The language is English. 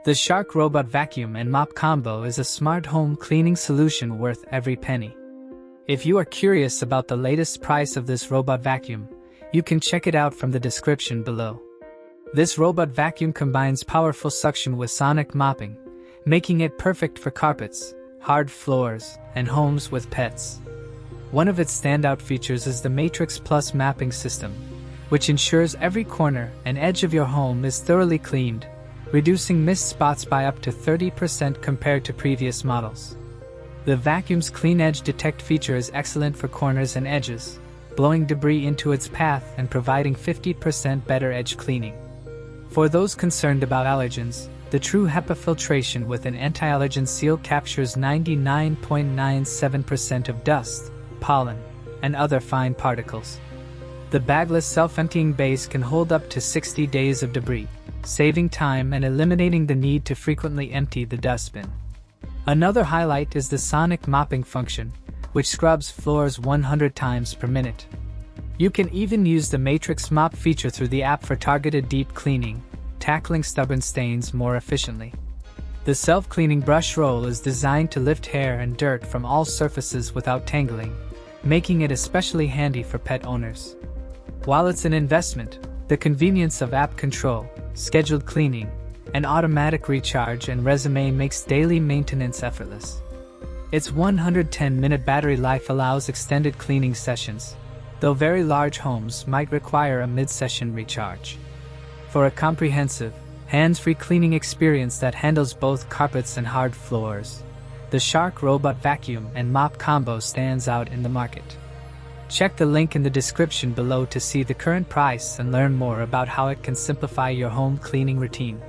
The Shark Robot Vacuum and Mop Combo is a smart home cleaning solution worth every penny. If you are curious about the latest price of this robot vacuum, you can check it out from the description below. This robot vacuum combines powerful suction with sonic mopping, making it perfect for carpets, hard floors, and homes with pets. One of its standout features is the Matrix Plus mapping system, which ensures every corner and edge of your home is thoroughly cleaned, reducing missed spots by up to 30% compared to previous models. The vacuum's CleanEdge Detect feature is excellent for corners and edges, blowing debris into its path and providing 50% better edge cleaning. For those concerned about allergens, the True HEPA filtration with an anti-allergen seal captures 99.97% of dust, pollen, and other fine particles. The bagless self-emptying base can hold up to 60 days of debris, saving time and eliminating the need to frequently empty the dustbin. Another highlight is the sonic mopping function, which scrubs floors 100 times per minute. You can even use the Matrix Mop feature through the app for targeted deep cleaning, tackling stubborn stains more efficiently. The self-cleaning brush roll is designed to lift hair and dirt from all surfaces without tangling, making it especially handy for pet owners. While it's an investment, the convenience of app control, scheduled cleaning, and automatic recharge and resume makes daily maintenance effortless. Its 110-minute battery life allows extended cleaning sessions, though very large homes might require a mid-session recharge. For a comprehensive, hands-free cleaning experience that handles both carpets and hard floors, the Shark Robot Vacuum and Mop Combo stands out in the market. Check the link in the description below to see the current price and learn more about how it can simplify your home cleaning routine.